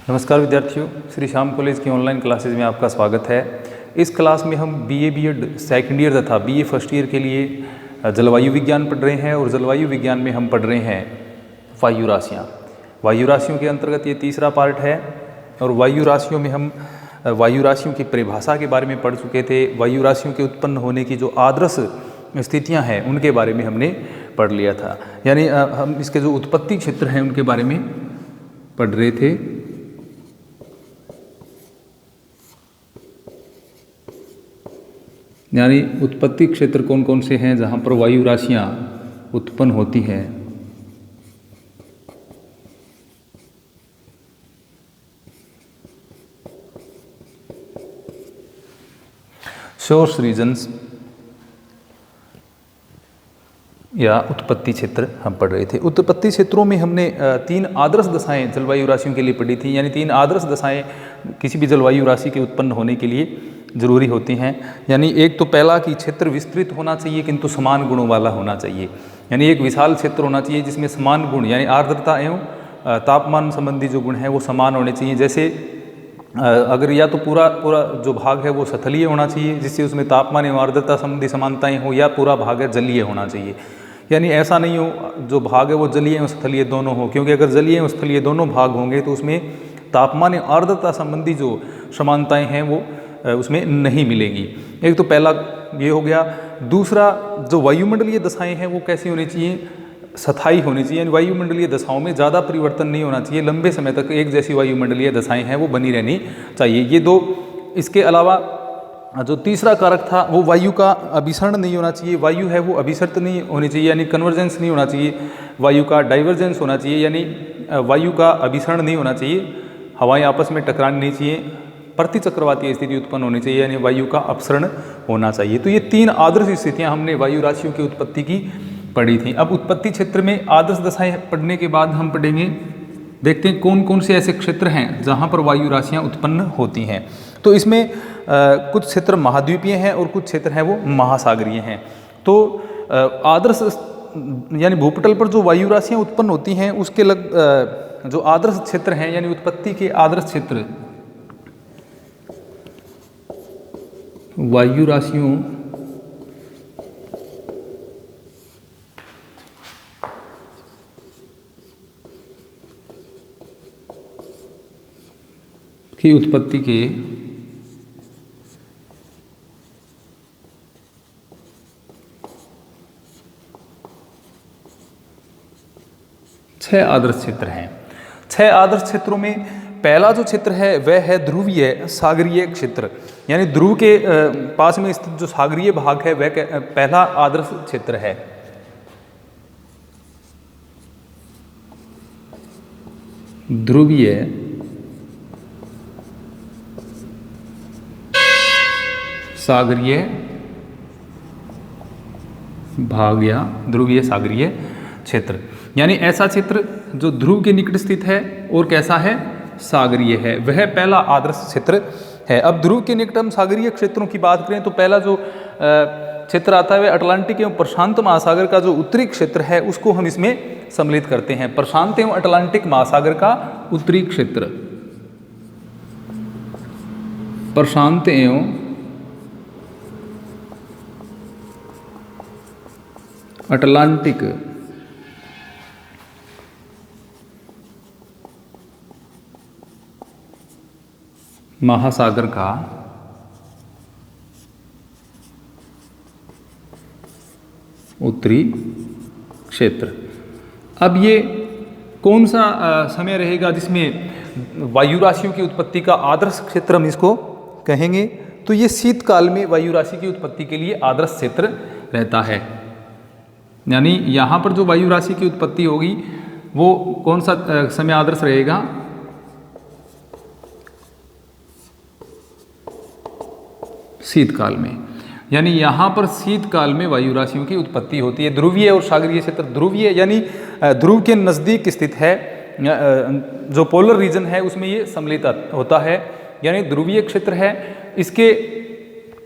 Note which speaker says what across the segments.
Speaker 1: नमस्कार विद्यार्थियों, श्री श्याम कॉलेज की ऑनलाइन क्लासेज में आपका स्वागत है। इस क्लास में हम बीए बीएड सेकंड ईयर तथा बीए फर्स्ट ईयर के लिए जलवायु विज्ञान पढ़ रहे हैं और जलवायु विज्ञान में हम पढ़ रहे हैं वायु राशियाँ। वायु राशियों के अंतर्गत ये तीसरा पार्ट है और वायु राशियों में हम वायु राशियों की परिभाषा के बारे में पढ़ चुके थे। वायु राशियों के उत्पन्न होने की जो आदर्श स्थितियाँ हैं उनके बारे में हमने पढ़ लिया था, यानी हम इसके जो उत्पत्ति क्षेत्र हैं उनके बारे में पढ़ रहे थे। यानी उत्पत्ति क्षेत्र कौन कौन से हैं जहाँ पर वायु राशियाँ उत्पन्न होती हैं। सोर्स रीजन्स या उत्पत्ति क्षेत्र हम पढ़ रहे थे। उत्पत्ति क्षेत्रों में हमने तीन आदर्श दशाएं जलवायु राशियों के लिए पढ़ी थी, यानी तीन आदर्श दशाएं किसी भी जलवायु राशि के उत्पन्न होने के लिए जरूरी होती हैं। यानी एक तो पहला कि क्षेत्र विस्तृत होना चाहिए किंतु समान गुणों वाला होना चाहिए, यानी एक विशाल क्षेत्र होना चाहिए जिसमें समान गुण यानी आर्द्रता एवं तापमान संबंधी जो गुण हैं वो समान होने चाहिए। जैसे अगर या तो पूरा जो भाग है वो सतलीय होना चाहिए जिससे उसमें तापमान एवं आर्द्रता संबंधी समानताएं हो, या पूरा भाग है जलीय होना चाहिए। यानी ऐसा नहीं हो जो भाग है वो जलीय एवं स्थलीय दोनों हो, क्योंकि अगर जलीय एवं स्थलीय दोनों भाग होंगे तो उसमें तापमान एवं आर्द्रता संबंधी जो समानताएं हैं वो उसमें नहीं मिलेगी। एक तो पहला ये हो गया। दूसरा, जो वायुमंडलीय दशाएं हैं वो कैसी होनी चाहिए, स्थायी होनी चाहिए। यानी वायुमंडलीय दशाओं में ज़्यादा परिवर्तन नहीं होना चाहिए, लंबे समय तक एक जैसी वायुमंडलीय दशाएं हैं वो बनी रहनी चाहिए। ये दो। इसके अलावा जो तीसरा कारक था वो वायु का अभिसरण नहीं होना चाहिए। वायु है वो अभिसरित नहीं होनी चाहिए, यानी कन्वर्जेंस नहीं होना चाहिए। वायु का डाइवर्जेंस होना चाहिए, यानी वायु का अभिसरण नहीं होना चाहिए, हवाएं आपस में टकरानी नहीं चाहिए। प्रतिचक्रवाती स्थिति उत्पन्न होनी चाहिए, यानी वायु का अपसरण होना चाहिए। तो ये तीन आदर्श स्थितियां हमने वायु राशियों की उत्पत्ति की पढ़ी थी। अब उत्पत्ति क्षेत्र में आदर्श दशाएं पढ़ने के बाद हम पढ़ेंगे, देखते हैं कौन कौन से ऐसे क्षेत्र हैं जहां पर वायु राशियां उत्पन्न होती हैं। तो इसमें कुछ क्षेत्र महाद्वीपीय हैं और कुछ क्षेत्र हैं वो महासागरीय हैं। तो आदर्श यानी भूपटल पर जो वायु राशियां उत्पन्न होती हैं उसके जो आदर्श क्षेत्र हैं, यानी उत्पत्ति के आदर्श क्षेत्र वायु राशियों की उत्पत्ति के छह आदर्श क्षेत्र हैं। छह आदर्श क्षेत्रों में पहला जो क्षेत्र है वह है ध्रुवीय सागरीय क्षेत्र, यानी ध्रुव के पास में स्थित जो सागरीय भाग है वह पहला आदर्श क्षेत्र है। ध्रुवीय सागरीय भाग या ध्रुवीय सागरीय क्षेत्र, यानी ऐसा क्षेत्र जो ध्रुव के निकट स्थित है और कैसा है, सागरीय है, वह पहला आदर्श क्षेत्र है। अब ध्रुव के निकट हम सागरीय क्षेत्रों की बात करें तो पहला जो क्षेत्र आता है वह अटलांटिक एवं प्रशांत महासागर का जो उत्तरी क्षेत्र है उसको हम इसमें सम्मिलित करते हैं। प्रशांत एवं अटलांटिक महासागर का उत्तरी क्षेत्र, प्रशांत एवं अटलांटिक महासागर का उत्तरी क्षेत्र। अब ये कौन सा समय रहेगा जिसमें वायु राशियों की उत्पत्ति का आदर्श क्षेत्र हम इसको कहेंगे, तो ये शीतकाल में वायु राशि की उत्पत्ति के लिए आदर्श क्षेत्र रहता है। यानी यहाँ पर जो वायु राशि की उत्पत्ति होगी वो कौन सा समय आदर्श रहेगा, शीतकाल में। यानी यहाँ पर शीतकाल में वायु राशियों की उत्पत्ति होती है। ध्रुवीय और सागरीय क्षेत्र, ध्रुवीय यानी ध्रुव के नज़दीक स्थित है, जो पोलर रीजन है उसमें ये सम्मिलित होता है, यानी ध्रुवीय क्षेत्र है। इसके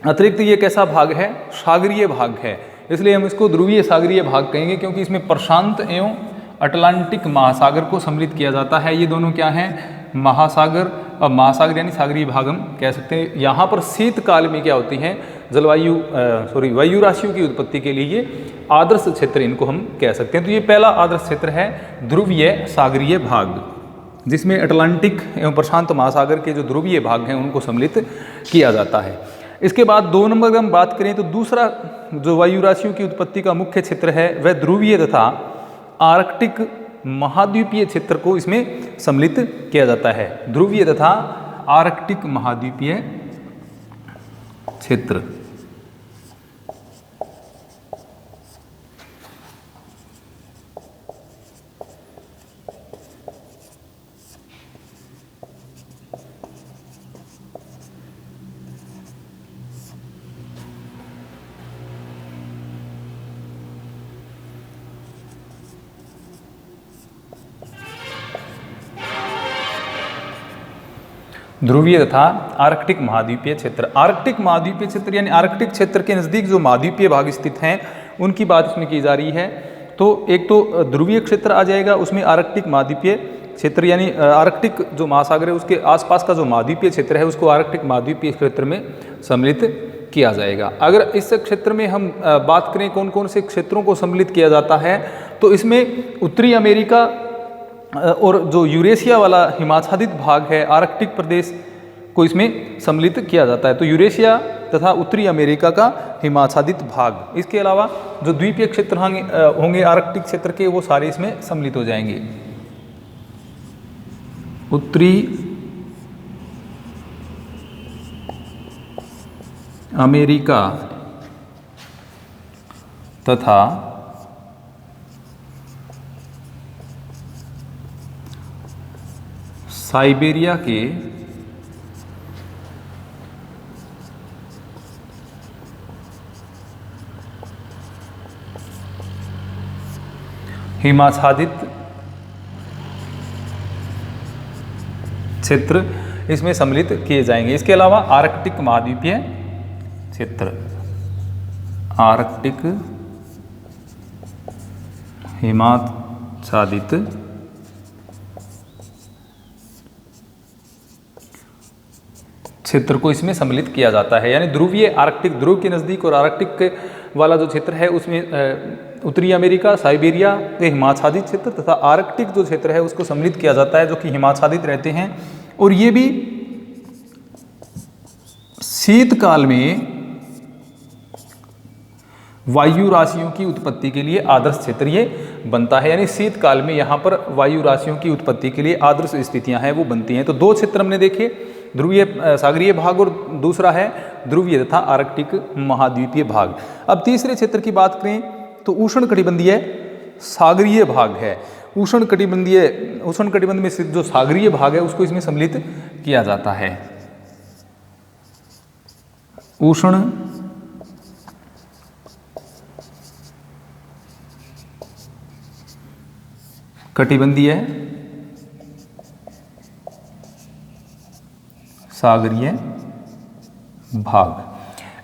Speaker 1: अतिरिक्त ये कैसा भाग है, सागरीय भाग है, इसलिए हम इसको ध्रुवीय सागरीय भाग कहेंगे, क्योंकि इसमें प्रशांत एवं अटलांटिक महासागर को सम्मिलित किया जाता है। ये दोनों क्या हैं, महासागर, अब महासागर यानी सागरीय भाग हम कह सकते हैं। यहाँ पर शीतकाल में क्या होती हैं वायु राशियों की उत्पत्ति के लिए ये आदर्श क्षेत्र इनको हम कह सकते हैं। तो ये पहला आदर्श क्षेत्र है ध्रुवीय सागरीय भाग, जिसमें अटलांटिक एवं प्रशांत महासागर के जो ध्रुवीय भाग हैं उनको सम्मिलित किया जाता है। इसके बाद 2 नंबर अगर हम बात करें तो दूसरा जो वायु राशियों की उत्पत्ति का मुख्य क्षेत्र है वह ध्रुवीय तथा आर्कटिक महाद्वीपीय क्षेत्र को इसमें सम्मिलित किया जाता है। ध्रुवीय तथा आर्कटिक महाद्वीपीय क्षेत्र। ध्रुवीय तथा आर्कटिक महाद्वीपीय क्षेत्र। आर्कटिक महाद्वीपीय क्षेत्र यानी आर्कटिक क्षेत्र के नज़दीक जो महाद्वीपीय भाग स्थित हैं उनकी बात इसमें की जा रही है। तो एक तो ध्रुवीय क्षेत्र आ जाएगा, उसमें आर्कटिक महाद्वीपीय क्षेत्र यानी आर्कटिक जो महासागर है उसके आसपास का जो महाद्वीपीय क्षेत्र है उसको आर्कटिक महाद्वीपीय क्षेत्र में सम्मिलित किया जाएगा। अगर इस क्षेत्र में हम बात करें कौन कौन से क्षेत्रों को सम्मिलित किया जाता है, तो इसमें उत्तरी अमेरिका और जो यूरेशिया वाला हिमाच्छादित भाग है आर्कटिक प्रदेश को इसमें सम्मिलित किया जाता है। तो यूरेशिया तथा उत्तरी अमेरिका का हिमाच्छादित भाग, इसके अलावा जो द्वीपीय क्षेत्र होंगे आर्कटिक क्षेत्र के वो सारे इसमें सम्मिलित हो जाएंगे। उत्तरी अमेरिका तथा साइबेरिया के हिमाच्छादित क्षेत्र इसमें सम्मिलित किए जाएंगे। इसके अलावा आर्कटिक महाद्वीपीय क्षेत्र, आर्कटिक हिमाच्छादित क्षेत्र को इसमें सम्मिलित किया जाता है। यानी ध्रुवीय आर्कटिक, ध्रुव के नज़दीक और आर्कटिक वाला जो क्षेत्र है उसमें उत्तरी अमेरिका, साइबेरिया के हिमाच्छादित क्षेत्र तथा आर्कटिक जो क्षेत्र है उसको सम्मिलित किया जाता है जो कि हिमाच्छादित रहते हैं। और ये भी शीतकाल में वायु राशियों की उत्पत्ति के लिए आदर्श क्षेत्र ये बनता है। यानी शीतकाल में यहाँ पर वायु राशियों की उत्पत्ति के लिए आदर्श स्थितियाँ हैं वो बनती हैं। तो 2 क्षेत्र हमने देखे, ध्रुवीय सागरीय भाग और दूसरा है ध्रुवीय तथा आर्कटिक महाद्वीपीय भाग। अब तीसरे क्षेत्र की बात करें तो उष्णकटिबंधीय सागरीय भाग है। उष्णकटिबंध में स्थित जो सागरीय भाग है उसको इसमें सम्मिलित किया जाता है। उष्ण कटिबंधीय सागरीय भाग,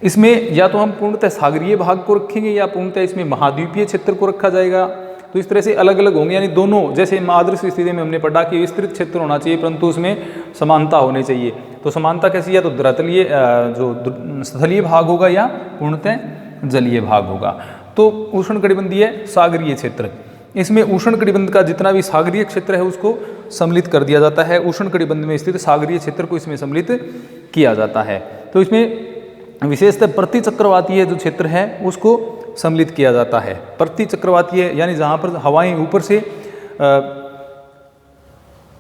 Speaker 1: इसमें या तो हम पूर्णतः सागरीय भाग को रखेंगे या पूर्णतः इसमें महाद्वीपीय क्षेत्र को रखा जाएगा। तो इस तरह से अलग अलग होंगे। यानी दोनों, जैसे आदर्श स्थिति में हमने पढ़ा कि विस्तृत क्षेत्र होना चाहिए परंतु उसमें समानता होनी चाहिए। तो समानता कैसी है, तो धरातलीय जो स्थलीय भाग होगा या पूर्णतः जलीय भाग होगा। तो उष्णकटिबंधीय सागरीय क्षेत्र, इसमें उष्णकटिबंध का जितना भी सागरीय क्षेत्र है उसको सम्मिलित कर दिया जाता है। उष्णकटिबंध में स्थित सागरीय क्षेत्र को इसमें सम्मिलित किया जाता है। तो इसमें विशेषतः प्रतिचक्रवातीय जो क्षेत्र है उसको सम्मिलित किया जाता है। प्रतिचक्रवातीय यानी जहाँ पर हवाएं ऊपर से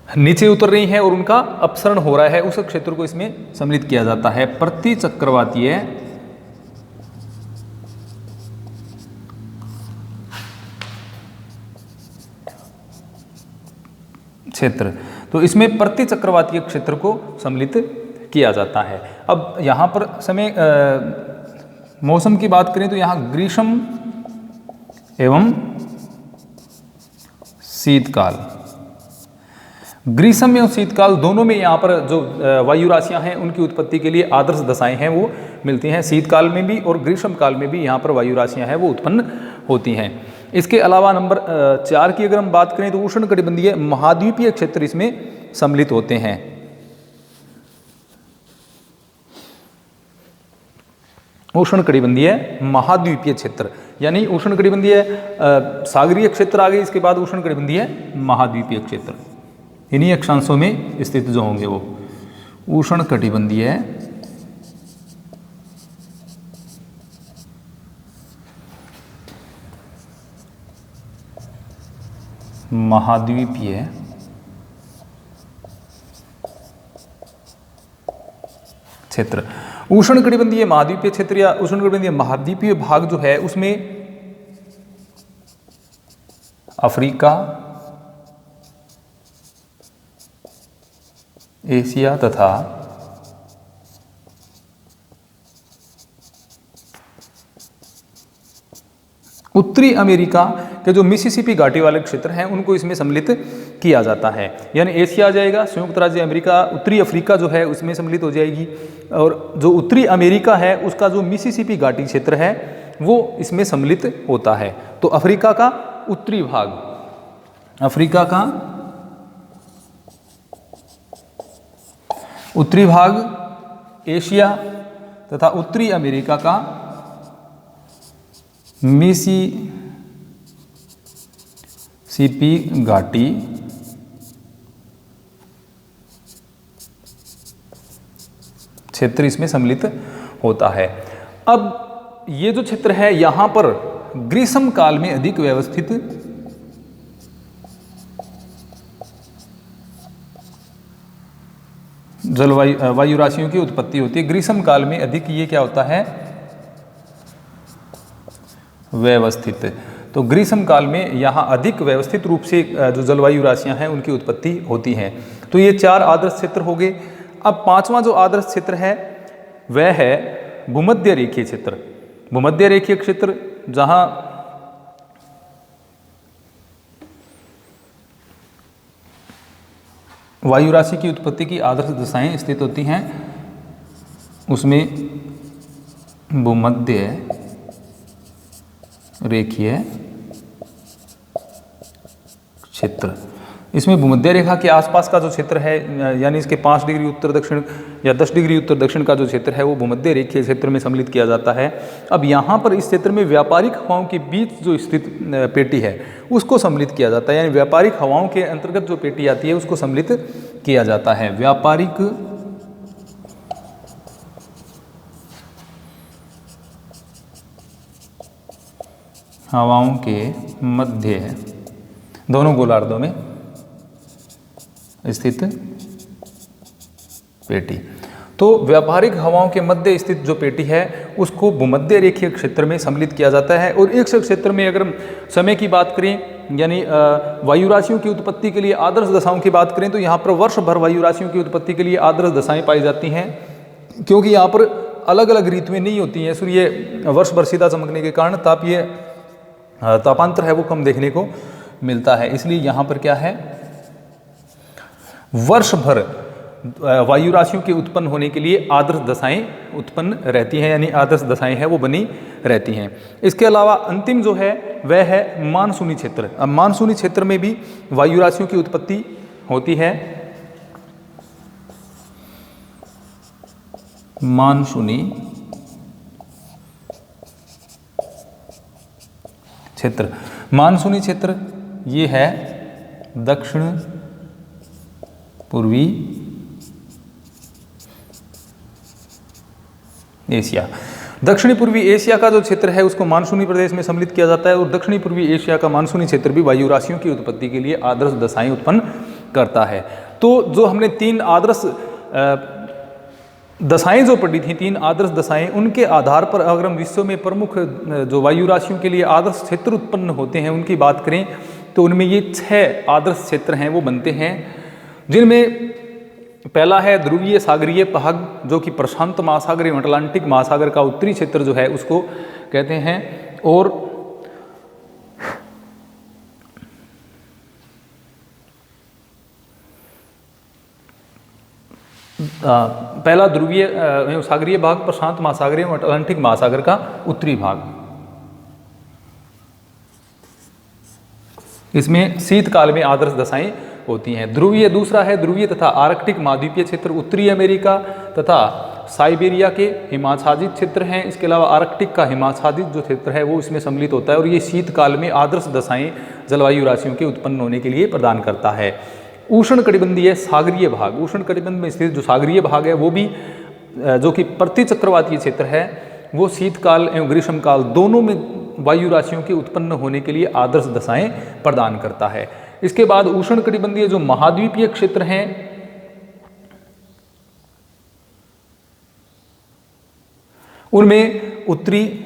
Speaker 1: नीचे उतर रही हैं और उनका अपसरण हो रहा है उस क्षेत्र को इसमें सम्मिलित किया जाता है। प्रतिचक्रवातीय क्षेत्र, तो इसमें प्रतिचक्रवातीय क्षेत्र को सम्मिलित किया जाता है। अब यहाँ पर समय मौसम की बात करें तो यहाँ ग्रीष्म एवं शीतकाल, ग्रीष्म एवं शीतकाल दोनों में यहाँ पर जो वायु राशियाँ हैं उनकी उत्पत्ति के लिए आदर्श दशाएं हैं वो मिलती हैं। शीतकाल में भी और ग्रीष्म काल में भी यहाँ पर वायु राशियाँ हैं वो उत्पन्न होती हैं। इसके अलावा नंबर 4 की अगर हम बात करें तो उष्णकटिबंधीय महाद्वीपीय क्षेत्र इसमें सम्मिलित होते हैं। उष्णकटिबंधीय महाद्वीपीय क्षेत्र, यानी उष्णकटिबंधीय सागरीय क्षेत्र आ गए, इसके बाद उष्णकटिबंधीय महाद्वीपीय क्षेत्र, इन्हीं अक्षांशों में स्थित जो होंगे वो उष्णकटिबंधीय महाद्वीपीय क्षेत्र। उष्णकटिबंधीय महाद्वीपीय क्षेत्र या उष्णकटिबंधीय महाद्वीपीय भाग जो है उसमें अफ्रीका, एशिया तथा उत्तरी अमेरिका के जो मिसिसिपी घाटी वाले क्षेत्र हैं उनको इसमें सम्मिलित किया जाता है। यानी एशिया आ जाएगा, संयुक्त राज्य अमेरिका, उत्तरी अफ्रीका जो है उसमें सम्मिलित हो जाएगी, और जो उत्तरी अमेरिका है उसका जो मिसिसिपी घाटी क्षेत्र है वो इसमें सम्मिलित होता है। तो अफ्रीका का उत्तरी भाग, अफ्रीका का उत्तरी भाग, एशिया तथा उत्तरी अमेरिका का मिसिसिपी घाटी क्षेत्र इसमें सम्मिलित होता है। अब ये जो क्षेत्र है यहां पर ग्रीष्म काल में अधिक व्यवस्थित जलवायु वायु राशियों की उत्पत्ति होती है। ग्रीष्म काल में अधिक ये क्या होता है, व्यवस्थित। तो ग्रीष्म काल में यहाँ अधिक व्यवस्थित रूप से जो जलवायु राशियाँ हैं उनकी उत्पत्ति होती हैं। तो ये 4 आदर्श क्षेत्र हो गए। अब 5वां जो आदर्श क्षेत्र है वह है भूमध्य रेखीय क्षेत्र। भूमध्य रेखीय क्षेत्र जहाँ वायु राशि की उत्पत्ति की आदर्श दशाएं स्थित होती हैं, उसमें भूमध्य रेखीय क्षेत्र, इसमें भूमध्य रेखा के आसपास का जो क्षेत्र है, यानी इसके 5 डिग्री उत्तर दक्षिण या 10 डिग्री उत्तर दक्षिण का जो क्षेत्र है वो भूमध्य रेखीय क्षेत्र में सम्मिलित किया जाता है। अब यहाँ पर इस क्षेत्र में व्यापारिक हवाओं के बीच जो स्थित पेटी है उसको सम्मिलित किया जाता है, यानी व्यापारिक हवाओं के अंतर्गत जो पेटी आती है उसको सम्मिलित किया जाता है। व्यापारिक हवाओं के मध्य दोनों गोलार्धों में स्थित पेटी। तो व्यापारिक हवाओं के मध्य स्थित जो पेटी है उसको भूमध्य रेखीय क्षेत्र में सम्मिलित किया जाता है। और एक क्षेत्र में अगर समय की बात करें, यानी वायु राशियों की उत्पत्ति के लिए आदर्श दशाओं की बात करें, तो यहाँ पर वर्ष भर वायु राशियों की उत्पत्ति के लिए आदर्श दशाएं पाई जाती हैं, क्योंकि यहाँ पर अलग अलग ऋतुएं नहीं होती हैं। सूर्य वर्ष भर सीधा चमकने के कारण तापीय तापांतर है वो कम देखने को मिलता है। इसलिए यहाँ पर क्या है, वर्ष भर वायु राशियों के उत्पन्न होने के लिए आदर्श दशाएं उत्पन्न रहती हैं, यानी आदर्श दशाएं हैं वो बनी रहती हैं। इसके अलावा अंतिम जो है वह है मानसूनी क्षेत्र। अब मानसूनी क्षेत्र में भी वायु राशियों की उत्पत्ति होती है। मानसूनी क्षेत्र, मानसूनी क्षेत्र ये है दक्षिण पूर्वी एशिया। दक्षिणी पूर्वी एशिया का जो क्षेत्र है उसको मानसूनी प्रदेश में सम्मिलित किया जाता है, और दक्षिणी पूर्वी एशिया का मानसूनी क्षेत्र भी वायु राशियों की उत्पत्ति के लिए आदर्श दशाएं उत्पन्न करता है। तो जो हमने 3 आदर्श दशाएं जो पढ़ी थी, 3 आदर्श दशाएं, उनके आधार पर अगर हम विश्व में प्रमुख जो वायु राशियों के लिए आदर्श क्षेत्र उत्पन्न होते हैं उनकी बात करें तो उनमें ये 6 आदर्श क्षेत्र हैं वो बनते हैं, जिनमें पहला है ध्रुवीय सागरीय भाग, जो कि प्रशांत महासागर एवं अटलांटिक महासागर का उत्तरी क्षेत्र जो है उसको कहते हैं। और पहला ध्रुवीय सागरीय भाग, प्रशांत महासागर एवं अटलांटिक महासागर का उत्तरी भाग। इसमें शीतकाल में आदर्श दशाएं होती हैं। ध्रुवीय दूसरा है ध्रुवीय तथा आर्कटिक महाद्वीपीय क्षेत्र उत्तरी अमेरिका तथा साइबेरिया के हिमाच्छादित क्षेत्र हैं। इसके अलावा आर्कटिक का हिमाच्छादित जो क्षेत्र है वो इसमें सम्मिलित होता है और ये शीतकाल में आदर्श दशाएं जलवायु राशियों के उत्पन्न होने के लिए प्रदान करता है। उष्णकटिबंधीय सागरीय भाग, उष्णकटिबंध में स्थित जो सागरीय भाग है वो भी जो कि प्रतिचक्रवातीय क्षेत्र है वो शीतकाल एवं ग्रीष्मकाल दोनों में वायु राशियों के उत्पन्न होने के लिए आदर्श दशाएं प्रदान करता है। इसके बाद उष्णकटिबंधीय जो महाद्वीपीय क्षेत्र हैं उनमें उत्तरी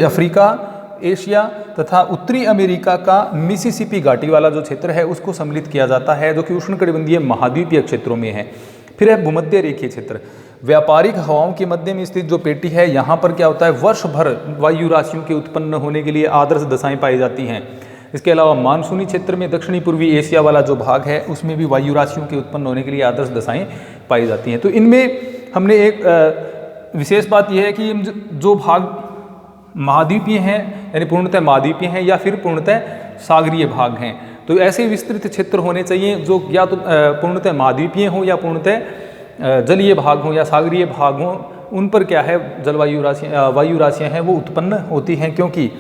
Speaker 1: अफ्रीका, एशिया तथा उत्तरी अमेरिका का मिसिसिपी घाटी वाला जो क्षेत्र है उसको सम्मिलित किया जाता है जो कि उष्णकटिबंधीय महाद्वीपीय क्षेत्रों में है। फिर है भूमध्य रेखीय क्षेत्र, व्यापारिक हवाओं के मध्य में स्थित जो पेटी है यहाँ पर क्या होता है वर्ष भर वायु राशियों के उत्पन्न होने के लिए आदर्श दशाएं पाई जाती हैं। इसके अलावा मानसूनी क्षेत्र में दक्षिणी पूर्वी एशिया वाला जो भाग है उसमें भी वायु राशियों के उत्पन्न होने के लिए आदर्श दशाएं पाई जाती हैं। तो इनमें हमने एक विशेष बात यह है कि जो भाग महाद्वीपीय हैं यानी पूर्णतः महाद्वीपीय हैं या फिर पूर्णतः सागरीय भाग हैं, तो ऐसे विस्तृत क्षेत्र होने चाहिए जो या तो पूर्णतः महाद्वीपीय हों या पूर्णतः जलीय भाग हों या सागरीय भाग हों, उन पर क्या है वायु राशियाँ हैं वो उत्पन्न होती हैं। क्योंकि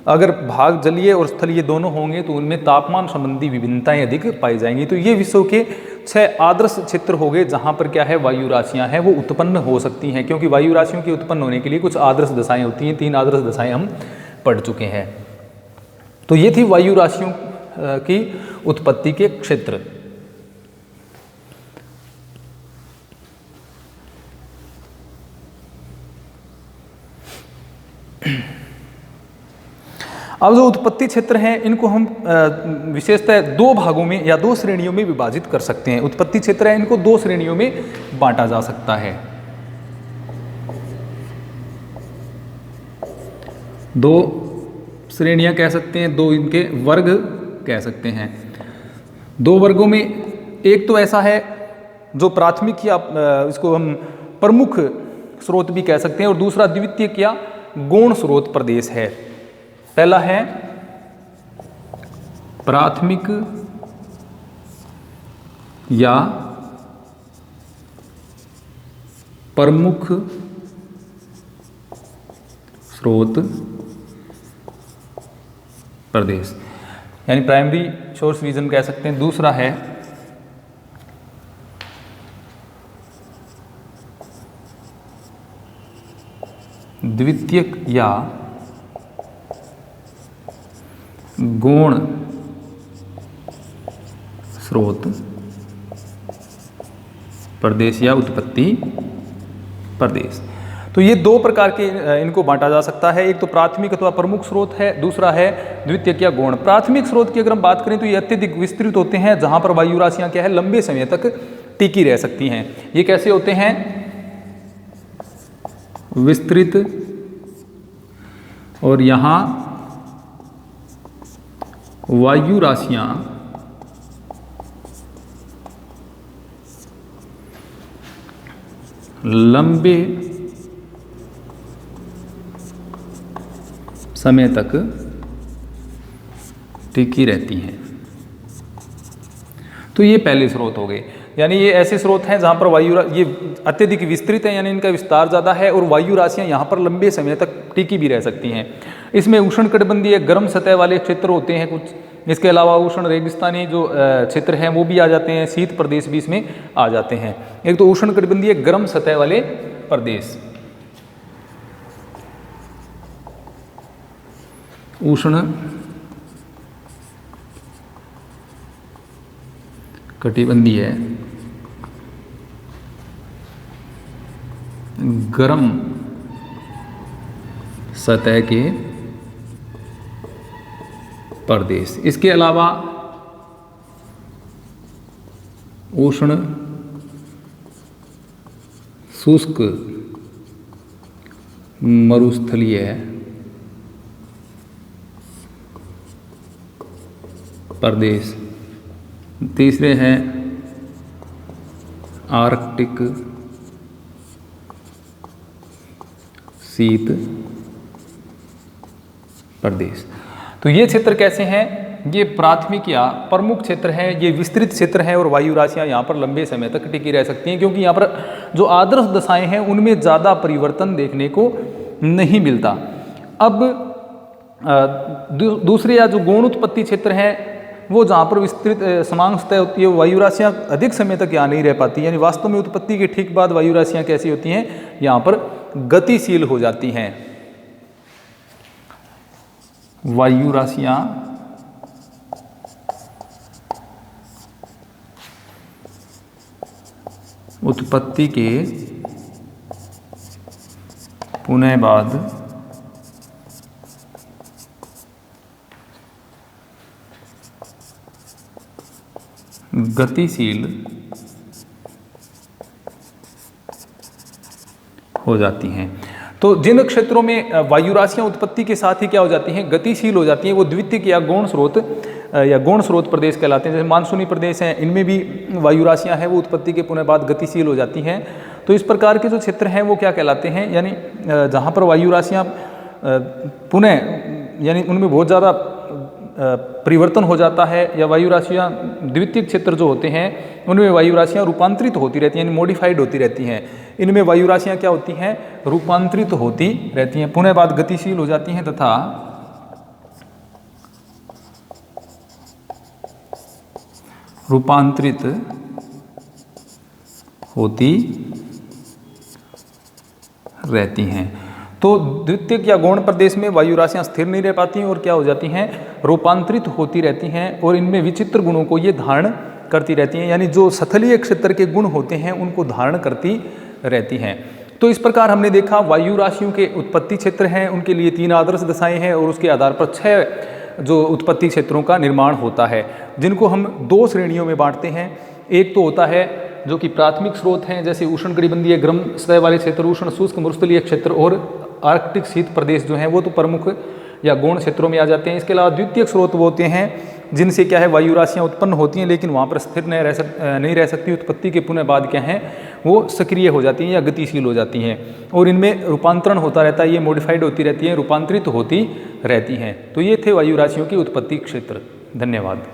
Speaker 1: अगर भाग जलीय और स्थलीय दोनों होंगे तो उनमें तापमान संबंधी विभिन्नताएं अधिक पाई जाएंगी। तो ये विश्व के 6 आदर्श क्षेत्र हो गए जहाँ पर क्या है वायु राशियाँ हैं वो उत्पन्न हो सकती हैं, क्योंकि वायु राशियों के उत्पन्न होने के लिए कुछ आदर्श दशाएं होती हैं। 3 आदर्श दशाएं हम पढ़ चुके हैं। तो ये थी वायु राशियों की उत्पत्ति के क्षेत्र। अब जो उत्पत्ति क्षेत्र हैं इनको हम विशेषतः 2 भागों में या 2 श्रेणियों में विभाजित कर सकते हैं। उत्पत्ति क्षेत्र है इनको 2 श्रेणियों में बांटा जा सकता है। 2 श्रेणियां कह सकते हैं, 2 इनके वर्ग कह सकते हैं। 2 वर्गों में एक तो ऐसा है जो प्राथमिक या इसको हम प्रमुख स्रोत भी कह सकते हैं और दूसरा द्वितीयक या गौण स्रोत प्रदेश है। पहला है प्राथमिक या प्रमुख स्रोत प्रदेश यानी प्राइमरी सोर्स रीजन कह सकते हैं। दूसरा है द्वितीयक या गौण स्रोत प्रदेश या उत्पत्ति प्रदेश। तो ये 2 प्रकार के इनको बांटा जा सकता है। एक तो प्राथमिक अथवा प्रमुख स्रोत है, दूसरा है द्वितीयक या गौण। प्राथमिक स्रोत की अगर हम बात करें तो ये अत्यधिक विस्तृत होते हैं जहां पर वायु राशियां क्या है लंबे समय तक टिकी रह सकती हैं। ये कैसे होते हैं? विस्तृत और यहां वायु राशियां लंबे समय तक टिकी रहती हैं। तो ये पहले स्रोत हो गए, यानी ये ऐसे स्रोत हैं जहाँ पर ये अत्यधिक विस्तृत है यानी इनका विस्तार ज़्यादा है और वायु राशियाँ यहाँ पर लंबे समय तक टिकी भी रह सकती हैं। इसमें उष्णकटिबंधीय गर्म सतह वाले क्षेत्र होते हैं कुछ, इसके अलावा उष्ण रेगिस्तानी जो क्षेत्र हैं वो भी आ जाते हैं, शीत प्रदेश भी इसमें आ जाते हैं। एक तो उष्णकटिबंधीय गर्म सतह वाले प्रदेश, उष्ण कटिबंधीय गर्म सतह के प्रदेश। इसके अलावा उष्ण शुष्क मरुस्थलीय प्रदेश। तीसरे हैं आर्कटिक शीत प्रदेश। तो ये क्षेत्र कैसे हैं? ये प्राथमिक या प्रमुख क्षेत्र हैं, ये विस्तृत क्षेत्र हैं और वायु राशियाँ यहाँ पर लंबे समय तक टिकी रह सकती हैं, क्योंकि यहाँ पर जो आदर्श दशाएं हैं उनमें ज़्यादा परिवर्तन देखने को नहीं मिलता। अब दूसरे या जो गौण उत्पत्ति क्षेत्र हैं वो जहाँ पर विस्तृत समांशतः होती है, वायु राशियाँ अधिक समय तक यहाँ नहीं रह पाती, यानी वास्तव में उत्पत्ति के ठीक बाद वायु राशियाँ कैसी होती हैं, यहाँ पर गतिशील हो जाती हैं। वायु राशियाँ उत्पत्ति के पुनः बाद गतिशील हो जाती हैं। तो जिन क्षेत्रों में वायु राशियाँ उत्पत्ति के साथ ही क्या हो जाती हैं, गतिशील हो जाती हैं, वो द्वितीयक या गौण स्रोत प्रदेश कहलाते हैं। जैसे मानसूनी प्रदेश हैं, इनमें भी वायु राशियाँ हैं वो उत्पत्ति के पुनः बाद गतिशील हो जाती हैं। तो इस प्रकार के जो क्षेत्र हैं वो क्या कहलाते हैं, यानी जहाँ पर वायु राशियाँ पुनः यानी उनमें बहुत ज़्यादा परिवर्तन हो जाता है, या वायु राशियाँ द्वितीयक क्षेत्र जो होते हैं उनमें वायु राशियाँ रूपांतरित होती रहती हैं, यानी मॉडिफाइड होती रहती हैं। इनमें वायु राशियाँ क्या होती हैं, रूपांतरित होती रहती हैं, पुनः बाद गतिशील हो जाती हैं तथा रूपांतरित होती रहती हैं। तो द्वितीयक या गौण प्रदेश में वायु राशियाँ स्थिर नहीं रह पाती हैं और क्या हो जाती हैं, रूपांतरित होती रहती हैं, और इनमें विचित्र गुणों को ये धारण करती रहती हैं, यानी जो स्थलीय क्षेत्र के गुण होते हैं उनको धारण करती रहती हैं। तो इस प्रकार हमने देखा वायु राशियों के उत्पत्ति क्षेत्र हैं, उनके लिए 3 आदर्श दशाएं हैं और उसके आधार पर 6 जो उत्पत्ति क्षेत्रों का निर्माण होता है, जिनको हम 2 श्रेणियों में बांटते हैं। एक तो होता है जो कि प्राथमिक स्रोत हैं, जैसे उष्णकटिबंधीय गर्म सतह वाले क्षेत्र, उष्ण शुष्क मरुस्थलीय क्षेत्र और आर्कटिक शीत प्रदेश जो हैं वो तो प्रमुख या गौण क्षेत्रों में आ जाते हैं। इसके अलावा द्वितीयक स्रोत वो होते हैं जिनसे क्या है वायु राशियाँ उत्पन्न होती हैं लेकिन वहाँ पर स्थिर नहीं रह सकती, उत्पत्ति के पुनः बाद क्या हैं वो सक्रिय हो जाती हैं या गतिशील हो जाती हैं, और इनमें रूपांतरण होता रहता है, ये मॉडिफाइड होती रहती हैं, रूपांतरित होती रहती हैं। तो ये थे वायु राशियों की उत्पत्ति क्षेत्र। धन्यवाद।